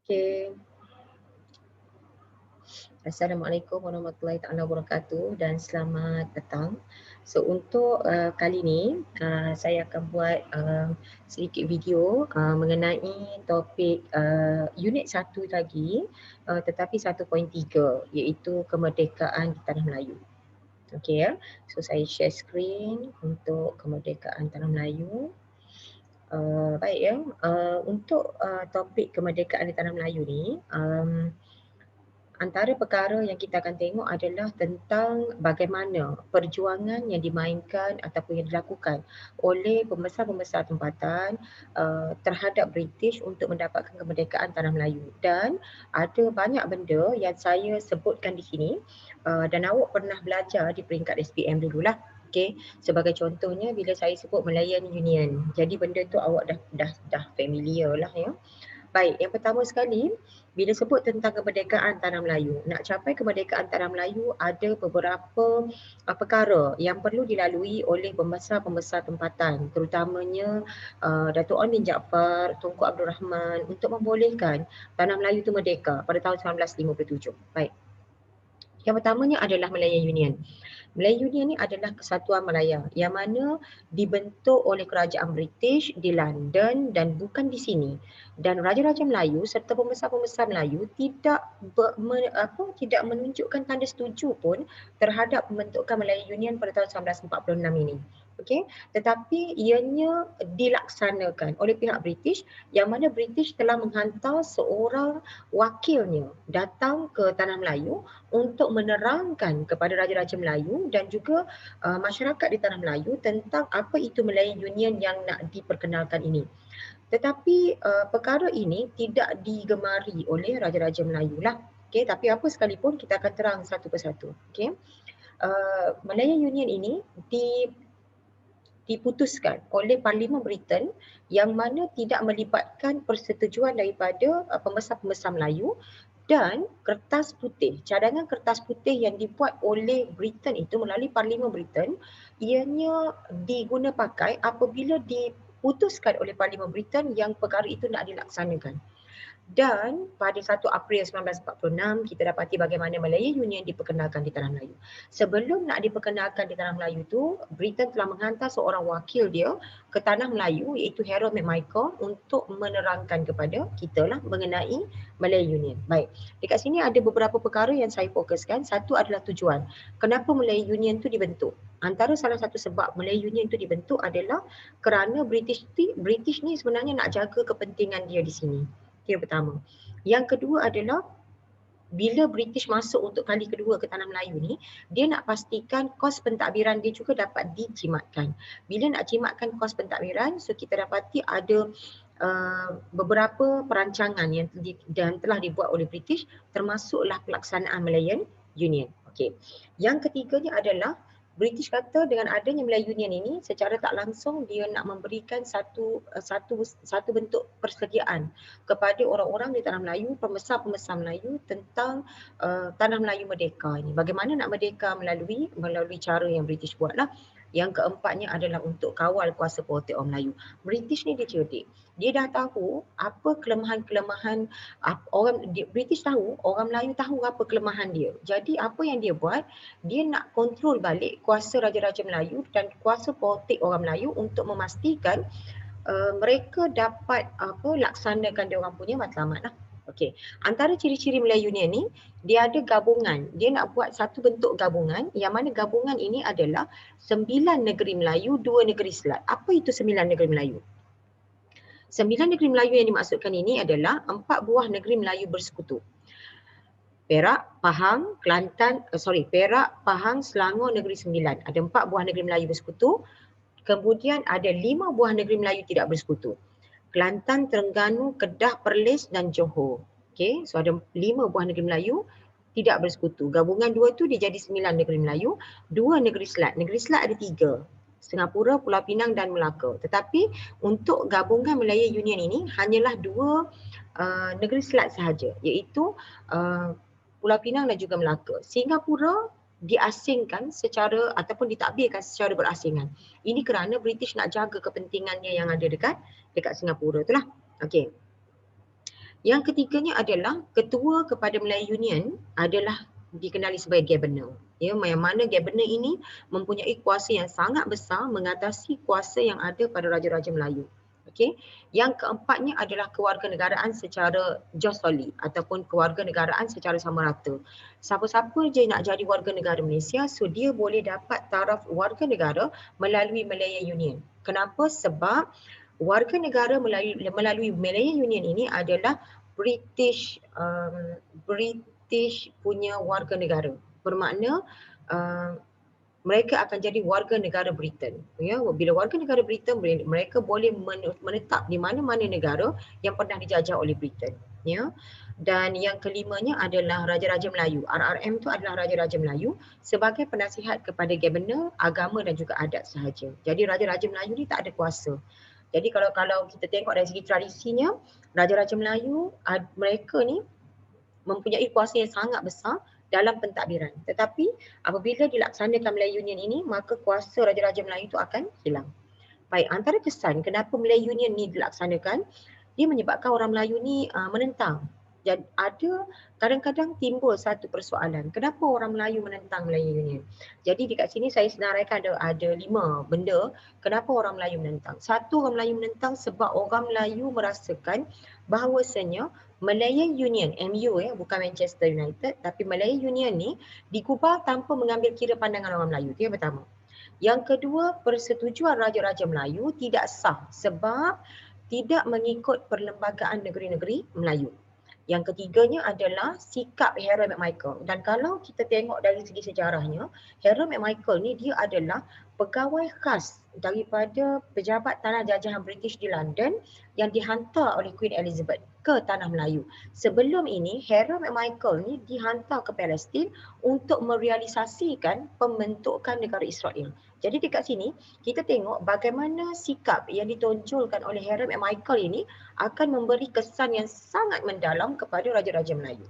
Okey. Assalamualaikum warahmatullahi taala wabarakatuh dan selamat petang. So untuk kali ni saya akan buat sedikit video mengenai topik unit 1 lagi tetapi 1.3 iaitu kemerdekaan di tanah Melayu. Okey ya. So saya share screen untuk kemerdekaan tanah Melayu. Baik ya. Untuk topik kemerdekaan di tanah Melayu ni antara perkara yang kita akan tengok adalah tentang bagaimana perjuangan yang dimainkan ataupun yang dilakukan oleh pembesar-pembesar tempatan terhadap British untuk mendapatkan kemerdekaan tanah Melayu. Dan ada banyak benda yang saya sebutkan di sini dan awak pernah belajar di peringkat SPM dululah. Okey, sebagai contohnya bila saya sebut Malayan Union. Jadi benda tu awak dah familiar lah ya. Baik, yang pertama sekali, bila sebut tentang kemerdekaan tanah Melayu, nak capai kemerdekaan tanah Melayu ada beberapa perkara yang perlu dilalui oleh pembesar-pembesar tempatan, terutamanya Datuk On bin Jaafar, Tunku Abdul Rahman untuk membolehkan tanah Melayu itu merdeka pada tahun 1957. Baik. Yang pertamanya adalah Malayan Union. Malayan Union ni adalah kesatuan Malaya yang mana dibentuk oleh kerajaan British di London dan bukan di sini. Dan raja-raja Melayu serta pembesar-pembesar Melayu tidak tidak menunjukkan tanda setuju pun terhadap pembentukan Malayan Union pada tahun 1946 ini. Okey, tetapi ianya dilaksanakan oleh pihak British yang mana British telah menghantar seorang wakilnya datang ke tanah Melayu untuk menerangkan kepada raja-raja Melayu dan juga masyarakat di tanah Melayu tentang apa itu Malayan Union yang nak diperkenalkan ini. Tetapi perkara ini tidak digemari oleh raja-raja Melayu lah. Okay, tapi apa sekalipun kita akan terang satu persatu. Okay. Malayan Union ini diputuskan oleh Parlimen Britain yang mana tidak melibatkan persetujuan daripada pembesar-pembesar Melayu dan kertas putih, cadangan kertas putih yang dibuat oleh Britain itu melalui Parlimen Britain ianya diguna pakai apabila diputuskan oleh Parlimen Britain yang perkara itu nak dilaksanakan. Dan pada 1 April 1946 kita dapati bagaimana Malayan Union diperkenalkan di tanah Melayu. Sebelum nak diperkenalkan di tanah Melayu tu, Britain telah menghantar seorang wakil dia ke tanah Melayu iaitu Harold McMichael untuk menerangkan kepada kita lah mengenai Malayan Union. Baik, dekat sini ada beberapa perkara yang saya fokuskan. Satu adalah tujuan. Kenapa Malayan Union tu dibentuk? Antara salah satu sebab Malayan Union tu dibentuk adalah kerana British ni sebenarnya nak jaga kepentingan dia di sini. Yang pertama. Yang kedua adalah bila British masuk untuk kali kedua ke tanah Melayu ni, dia nak pastikan kos pentadbiran dia juga dapat dijimatkan. Bila nak jimatkan kos pentadbiran, so kita dapati ada beberapa perancangan yang telah dibuat oleh British, termasuklah pelaksanaan Malayan Union. Okey. Yang ketiganya adalah British kata dengan adanya Malayan Union ini secara tak langsung dia nak memberikan satu bentuk persediaan kepada orang-orang di tanah Melayu, pembesar-pembesar Melayu tentang tanah Melayu merdeka ini. Bagaimana nak merdeka melalui cara yang British buatlah. Yang keempatnya adalah untuk kawal kuasa politik orang Melayu. British ni dia cerdik. Dia dah tahu apa kelemahan-kelemahan British tahu, orang Melayu tahu apa kelemahan dia. Jadi apa yang dia buat, dia nak kontrol balik kuasa raja-raja Melayu dan kuasa politik orang Melayu untuk memastikan mereka dapat laksanakan dia orang punya matlamat lah. Okey, antara ciri-ciri Malayan Union ni, dia ada gabungan. Dia nak buat satu bentuk gabungan yang mana gabungan ini adalah 9 negeri Melayu, 2 negeri Selat. Apa itu 9 negeri Melayu? 9 negeri Melayu yang dimaksudkan ini adalah 4 buah negeri Melayu bersekutu. Perak, Pahang, Perak, Pahang, Selangor, Negeri Sembilan. Ada 4 buah negeri Melayu bersekutu. Kemudian ada 5 buah negeri Melayu tidak bersekutu. Kelantan, Terengganu, Kedah, Perlis dan Johor. Okey, so ada 5 buah negeri Melayu tidak bersekutu. Gabungan 2 tu dia jadi 9 negeri Melayu, 2 negeri Selat. Negeri Selat ada 3. Singapura, Pulau Pinang dan Melaka. Tetapi untuk gabungan Malayan Union ini hanyalah 2 negeri Selat sahaja, iaitu Pulau Pinang dan juga Melaka. Singapura diasingkan secara ataupun ditadbirkan secara berasingan. Ini kerana British nak jaga kepentingannya yang ada dekat Singapura itulah. Okey. Yang ketiganya adalah ketua kepada Melayu Union adalah dikenali sebagai Gabenor. Ya, yang mana Gabenor ini mempunyai kuasa yang sangat besar mengatasi kuasa yang ada pada Raja-Raja Melayu. Okey. Yang keempatnya adalah kewarganegaraan secara josoli ataupun kewarganegaraan secara sama rata. Siapa-siapa je nak jadi warga negara Malaysia, so dia boleh dapat taraf warga negara melalui Malaya Union. Kenapa? Sebab warga negara melalui Malaya Union ini adalah British punya warga negara. Bermakna mereka akan jadi warga negara Britain. Ya, bila warga negara Britain, mereka boleh menetap di mana-mana negara yang pernah dijajah oleh Britain. Ya. Dan yang kelimanya adalah Raja-Raja Melayu. RRM itu adalah Raja-Raja Melayu sebagai penasihat kepada Gabenor, agama dan juga adat sahaja. Jadi Raja-Raja Melayu ni tak ada kuasa. Jadi kalau kita tengok dari segi tradisinya, Raja-Raja Melayu mereka ni mempunyai kuasa yang sangat besar dalam pentadbiran. Tetapi apabila dilaksanakan Melayu Union ini, maka kuasa Raja-Raja Melayu itu akan hilang. Baik, antara kesan kenapa Melayu Union ni dilaksanakan, dia menyebabkan orang Melayu ni menentang. Dan ada kadang-kadang timbul satu persoalan, kenapa orang Melayu menentang Melayu Union? Jadi dekat sini saya senaraikan ada 5 benda kenapa orang Melayu menentang. Satu, orang Melayu menentang sebab orang Melayu merasakan bahawasanya Malaya Union, MU bukan Manchester United, tapi Malaya Union ni digubal tanpa mengambil kira pandangan orang Melayu. Itu yang pertama. Yang kedua, persetujuan Raja-Raja Melayu tidak sah sebab tidak mengikut perlembagaan negeri-negeri Melayu. Yang ketiganya adalah sikap Harold McMichael. Dan kalau kita tengok dari segi sejarahnya, Harold McMichael ni dia adalah pegawai khas daripada pejabat tanah jajahan British di London yang dihantar oleh Queen Elizabeth ke tanah Melayu. Sebelum ini, Harold McMichael ni dihantar ke Palestin untuk merealisasikan pembentukan negara Israel. Jadi dekat sini, kita tengok bagaimana sikap yang ditonjolkan oleh Harold McMichael ini akan memberi kesan yang sangat mendalam kepada Raja-Raja Melayu.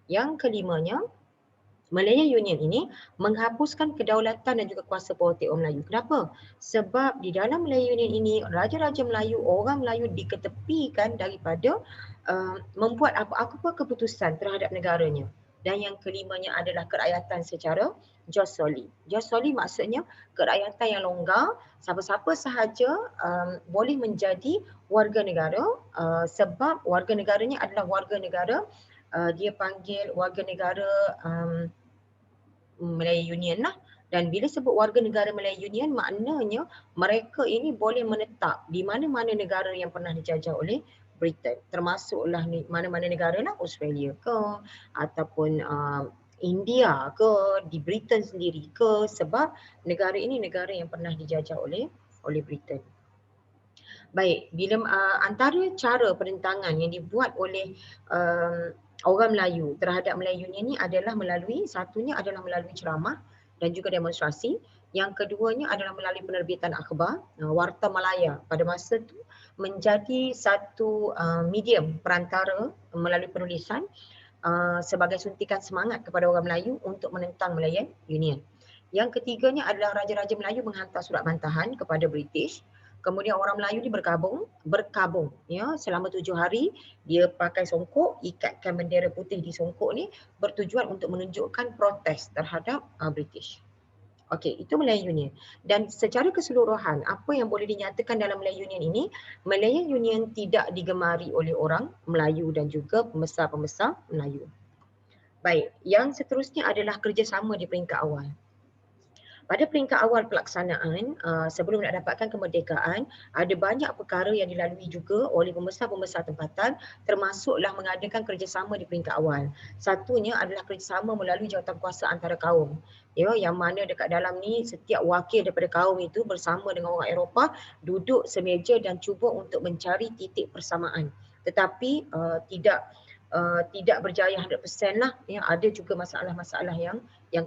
Yang kelimanya, Malaya Union ini menghapuskan kedaulatan dan juga kuasa politik orang Melayu. Kenapa? Sebab di dalam Malaya Union ini, Raja-Raja Melayu, orang Melayu diketepikan daripada membuat apa-apa keputusan terhadap negaranya. Dan yang kelimanya adalah kerakyatan secara josoli. Josoli maksudnya kerakyatan yang longgar, siapa-siapa sahaja boleh menjadi warga negara sebab warga negaranya adalah warga negara, dia panggil warga negara Malaya Union lah. Dan bila sebut warga negara Malaya Union, maknanya mereka ini boleh menetap di mana-mana negara yang pernah dijajah oleh Britain. Termasuklah mana-mana negara lah, Australia ke, ataupun India ke, di Britain sendiri ke, sebab negara ini negara yang pernah dijajah oleh Britain. Baik, bila antara cara penentangan yang dibuat oleh orang Melayu terhadap Melayu Union ni adalah satunya adalah melalui ceramah dan juga demonstrasi. Yang keduanya adalah melalui penerbitan akhbar. Warta Malaya pada masa itu menjadi satu medium perantara melalui penulisan sebagai suntikan semangat kepada orang Melayu untuk menentang Malayan Union. Yang ketiganya adalah Raja-Raja Melayu menghantar surat bantahan kepada British. Kemudian orang Melayu ni berkabung ya, selama 7 hari dia pakai songkok, ikatkan bendera putih di songkok ni bertujuan untuk menunjukkan protes terhadap British. Okey, itu Malaya Union. Dan secara keseluruhan, apa yang boleh dinyatakan dalam Malaya Union ini, Malaya Union tidak digemari oleh orang Melayu dan juga pembesar-pembesar Melayu. Baik, yang seterusnya adalah kerjasama di peringkat awal. Pada peringkat awal pelaksanaan, sebelum nak dapatkan kemerdekaan, ada banyak perkara yang dilalui juga oleh pembesar-pembesar tempatan, termasuklah mengadakan kerjasama di peringkat awal. Satunya adalah kerjasama melalui jawatan kuasa antara kaum. Ya, yang mana dekat dalam ni setiap wakil daripada kaum itu bersama dengan orang Eropah duduk semeja dan cuba untuk mencari titik persamaan. Tetapi tidak berjaya 100% lah, ya, ada juga masalah-masalah yang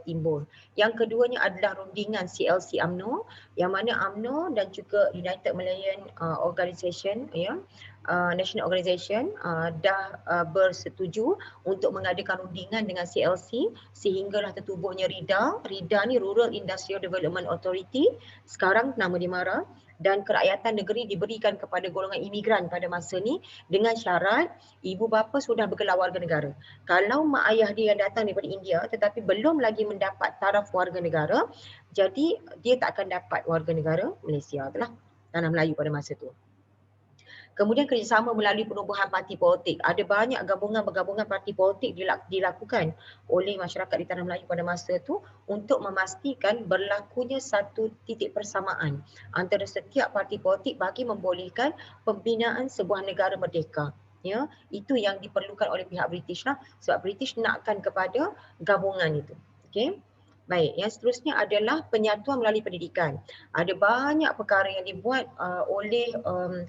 timbul. Yang keduanya adalah rundingan CLC UMNO, yang mana UMNO dan juga United Malayan Organisation, ya, National Organisation dah bersetuju untuk mengadakan rundingan dengan CLC sehinggalah tertubuhnya RIDA. RIDA ni Rural Industrial Development Authority, sekarang nama dia MARA, dan kerakyatan negeri diberikan kepada golongan imigran pada masa ni dengan syarat ibu bapa sudah bergelar warga negara. Kalau mak ayah dia yang datang daripada India tetapi belum lagi mendapat taraf warga negara, jadi dia tak akan dapat warga negara Malaysia itulah tanah Melayu pada masa tu. Kemudian kerjasama melalui penubuhan parti politik. Ada banyak gabungan-gabungan parti politik dilakukan oleh masyarakat di Tanah Melayu pada masa itu untuk memastikan berlakunya satu titik persamaan antara setiap parti politik bagi membolehkan pembinaan sebuah negara merdeka. Ya, itu yang diperlukan oleh pihak British lah, sebab British nakkan kepada gabungan itu. Okey. Baik, yang seterusnya adalah penyatuan melalui pendidikan. Ada banyak perkara yang dibuat oleh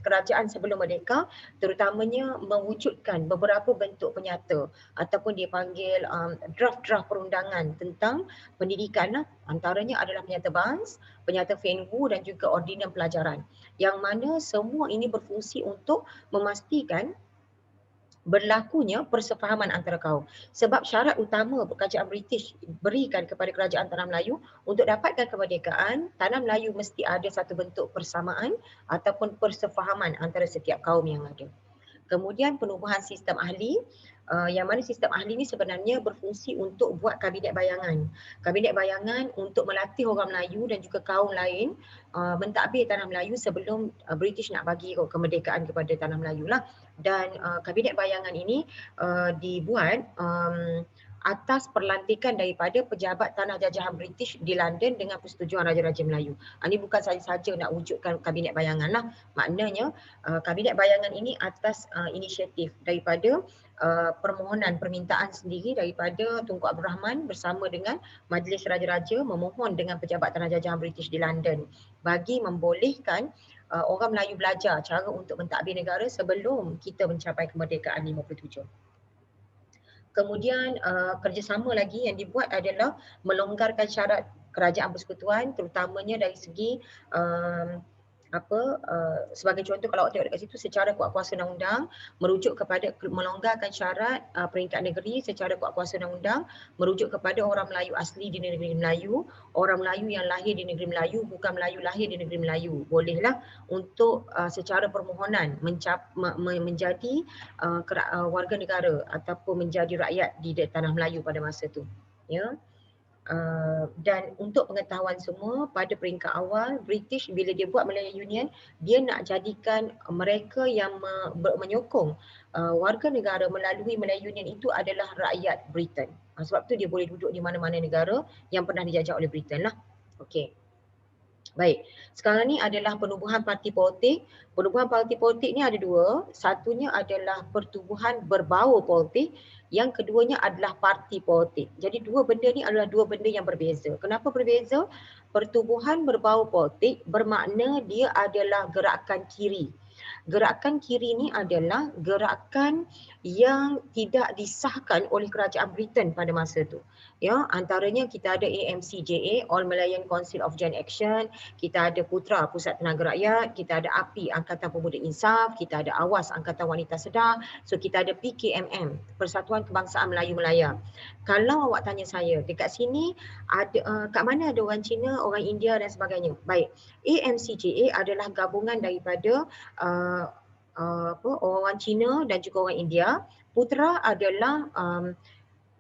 kerajaan sebelum merdeka, terutamanya mewujudkan beberapa bentuk penyata ataupun dia panggil draft-draft perundangan tentang pendidikan lah. Antaranya adalah penyata BANS, penyata FENWU dan juga ordinan pelajaran. Yang mana semua ini berfungsi untuk memastikan berlakunya persefahaman antara kaum. Sebab syarat utama kerajaan British berikan kepada kerajaan Tanah Melayu untuk dapatkan kemerdekaan, Tanah Melayu mesti ada satu bentuk persamaan ataupun persefahaman antara setiap kaum yang ada. Kemudian penubuhan sistem ahli, yang mana sistem ahli ini sebenarnya berfungsi untuk buat kabinet bayangan. Kabinet bayangan untuk melatih orang Melayu dan juga kaum lain mentadbir Tanah Melayu sebelum British nak bagi kemerdekaan kepada Tanah Melayu lah. Dan kabinet bayangan ini dibuat atas perlantikan daripada pejabat tanah jajahan British di London dengan persetujuan Raja-Raja Melayu. Ini bukan saja nak wujudkan kabinet bayangan lah. Maknanya kabinet bayangan ini atas inisiatif daripada permohonan permintaan sendiri daripada Tunku Abdul Rahman bersama dengan Majlis Raja-Raja memohon dengan pejabat tanah jajahan British di London bagi membolehkan orang Melayu belajar cara untuk mentadbir negara sebelum kita mencapai kemerdekaan 57. Kemudian kerjasama lagi yang dibuat adalah melonggarkan syarat kerajaan persekutuan, terutamanya dari segi sebagai contoh kalau awak tengok dekat situ, secara kuat kuasa undang-undang merujuk kepada melonggarkan syarat peringkat negeri secara kuat kuasa undang-undang merujuk kepada orang Melayu asli di negeri Melayu, orang Melayu yang lahir di negeri Melayu, bukan Melayu lahir di negeri Melayu. Bolehlah untuk secara permohonan menjadi warga negara ataupun menjadi rakyat di tanah Melayu pada masa itu. Ya. Dan untuk pengetahuan semua, pada peringkat awal British bila dia buat Malaya Union, dia nak jadikan mereka yang menyokong warga negara melalui Malaya Union itu adalah rakyat Britain. Sebab tu dia boleh duduk di mana-mana negara yang pernah dijajah oleh Britain lah. Okey. Baik, sekarang ni adalah penubuhan parti politik. Penubuhan parti politik ni ada dua. Satunya adalah pertubuhan berbau politik. Yang keduanya adalah parti politik. Jadi dua benda ni adalah dua benda yang berbeza. Kenapa berbeza? Pertubuhan berbau politik bermakna dia adalah gerakan kiri. Gerakan kiri ni adalah gerakan yang tidak disahkan oleh kerajaan Britain pada masa tu. Ya, antaranya kita ada AMCJA, All Malayan Council of Joint Action, kita ada Putra, Pusat Tenaga Rakyat, kita ada API, Angkatan Pemuda Insaf, kita ada AWAS, Angkatan Wanita Sedar, so kita ada PKMM, Persatuan Kebangsaan Melayu Melaya. Kalau awak tanya saya, dekat sini ada kat mana ada orang Cina, orang India dan sebagainya. Baik, AMCJA adalah gabungan daripada orang Cina dan juga orang India. Putra adalah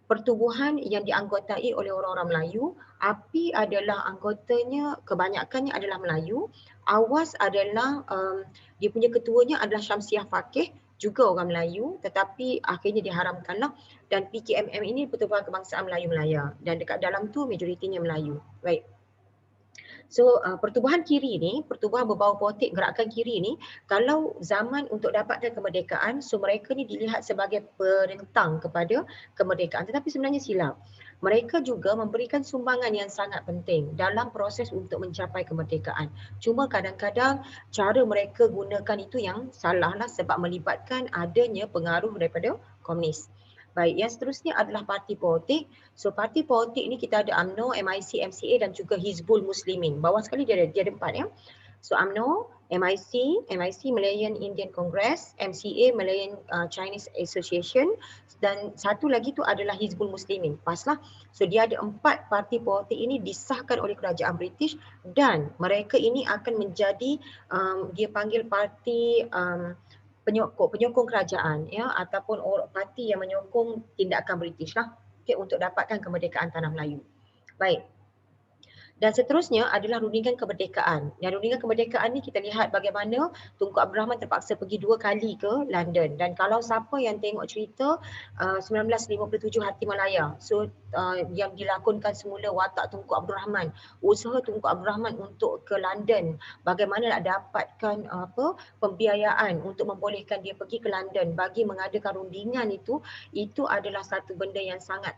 pertubuhan yang dianggotai oleh orang-orang Melayu. API adalah anggotanya, kebanyakannya adalah Melayu. AWAS adalah, dia punya ketuanya adalah Syamsiah Fakih, juga orang Melayu, tetapi akhirnya diharamkanlah. Dan PKMM ini Pertubuhan Kebangsaan Melayu Melaya. Dan dekat dalam tu majoritinya Melayu. Baik. So pertubuhan kiri ni, pertubuhan berbau politik gerakan kiri ni, kalau zaman untuk dapatkan kemerdekaan, so mereka ni dilihat sebagai penentang kepada kemerdekaan, tetapi sebenarnya silap. Mereka juga memberikan sumbangan yang sangat penting dalam proses untuk mencapai kemerdekaan. Cuma kadang-kadang cara mereka gunakan itu yang salah lah, sebab melibatkan adanya pengaruh daripada komunis. Baik, yang seterusnya adalah parti politik. So parti politik ni kita ada UMNO, MIC, MCA dan juga Hizbul Muslimin. Bawah sekali dia ada 4 ya. So UMNO, MIC Malayan Indian Congress, MCA Malayan Chinese Association, dan satu lagi tu adalah Hizbul Muslimin. Paslah. So dia ada 4 parti politik ini disahkan oleh kerajaan British dan mereka ini akan menjadi dia panggil parti penyokong kerajaan ya, ataupun parti yang menyokong tindakan British lah, okay, untuk dapatkan kemerdekaan tanah Melayu. Baik. Dan seterusnya adalah rundingan kemerdekaan. Dan rundingan kemerdekaan ni kita lihat bagaimana Tunku Abdul Rahman terpaksa pergi 2 kali ke London. Dan kalau siapa yang tengok cerita 1957 Hati Malaya, so yang dilakonkan semula watak Tunku Abdul Rahman, usaha Tunku Abdul Rahman untuk ke London, bagaimana nak dapatkan pembiayaan untuk membolehkan dia pergi ke London bagi mengadakan rundingan itu adalah satu benda yang sangat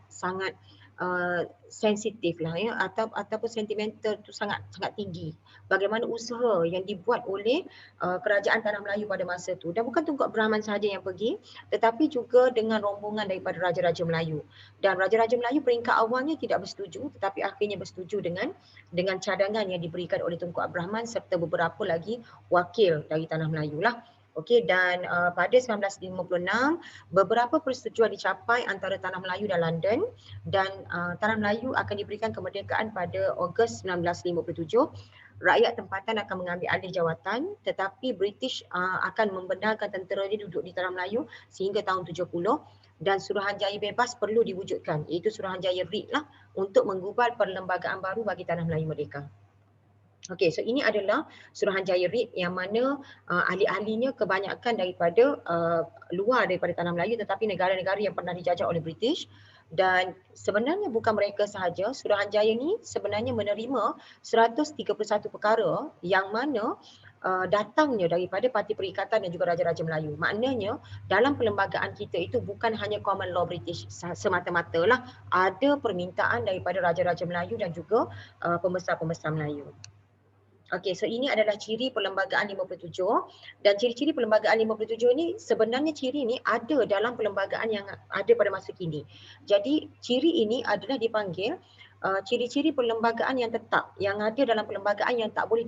sensitif lah ya, ataupun sentimental tu sangat tinggi. Bagaimana usaha yang dibuat oleh kerajaan Tanah Melayu pada masa tu, dan bukan Tunku Abdul Rahman sahaja yang pergi, tetapi juga dengan rombongan daripada Raja-Raja Melayu. Dan Raja-Raja Melayu peringkat awalnya tidak bersetuju, tetapi akhirnya bersetuju dengan cadangan yang diberikan oleh Tunku Abdul Rahman serta beberapa lagi wakil dari Tanah Melayu lah. Okey, dan pada 1956 beberapa persetujuan dicapai antara Tanah Melayu dan London, dan Tanah Melayu akan diberikan kemerdekaan pada Ogos 1957. Rakyat tempatan akan mengambil alih jawatan, tetapi British akan membenarkan tentera dia duduk di Tanah Melayu sehingga tahun 70, dan Suruhanjaya bebas perlu diwujudkan, iaitu Suruhanjaya Reid lah, untuk menggubal perlembagaan baru bagi Tanah Melayu merdeka. Okey, so ini adalah Suruhanjaya Reid yang mana ahli-ahlinya kebanyakan daripada luar daripada Tanah Melayu, tetapi negara-negara yang pernah dijajah oleh British. Dan sebenarnya bukan mereka sahaja, Suruhanjaya ni sebenarnya menerima 131 perkara yang mana datangnya daripada Parti Perikatan dan juga Raja-Raja Melayu. Maknanya dalam perlembagaan kita itu bukan hanya common law British semata-mata lah, ada permintaan daripada Raja-Raja Melayu dan juga pembesar-pembesar Melayu. Okey, so ini adalah ciri perlembagaan 57, dan ciri-ciri perlembagaan 57 ni sebenarnya ciri ni ada dalam perlembagaan yang ada pada masa kini. Jadi ciri ini adalah dipanggil ciri-ciri perlembagaan yang tetap yang ada dalam perlembagaan yang tak boleh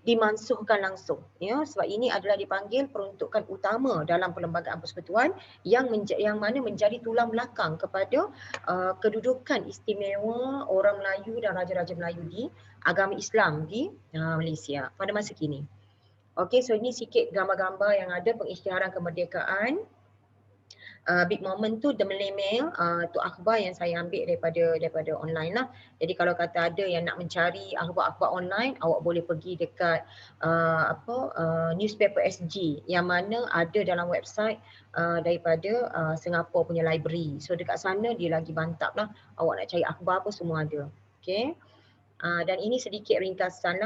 dimansuhkan langsung ya, sebab ini adalah dipanggil peruntukan utama dalam perlembagaan persekutuan yang mana menjadi tulang belakang kepada kedudukan istimewa orang Melayu dan Raja-Raja Melayu di agama Islam di Malaysia pada masa kini. Okey, so ini sikit gambar-gambar yang ada pengisytiharan kemerdekaan. Big moment tu The Malay Mail, tu akhbar yang saya ambil daripada online lah. Jadi kalau kata ada yang nak mencari akhbar-akhbar online, awak boleh pergi dekat Newspaper SG yang mana ada dalam website daripada Singapore punya library. So dekat sana dia lagi mantap lah, awak nak cari akhbar apa semua ada. Okay. Dan ini sedikit ringkasan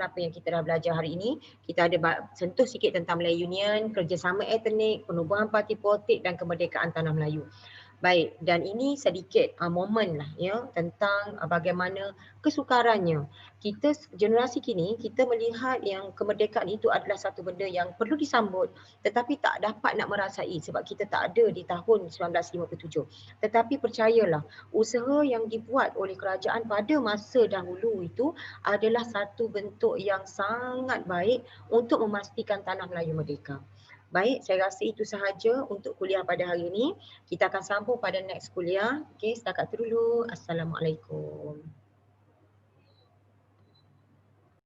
apa yang kita dah belajar hari ini. Kita ada sentuh sikit tentang Malay Union, kerjasama etnik, penubuhan parti politik dan kemerdekaan Tanah Melayu. Baik, dan ini sedikit momen lah ya tentang bagaimana kesukarannya. Kita generasi kini kita melihat yang kemerdekaan itu adalah satu benda yang perlu disambut, tetapi tak dapat nak merasai sebab kita tak ada di tahun 1957. Tetapi percayalah, usaha yang dibuat oleh kerajaan pada masa dahulu itu adalah satu bentuk yang sangat baik untuk memastikan Tanah Melayu merdeka. Baik, saya rasa itu sahaja untuk kuliah pada hari ini. Kita akan sambung pada next kuliah. Okey, setakat itu dulu. Assalamualaikum.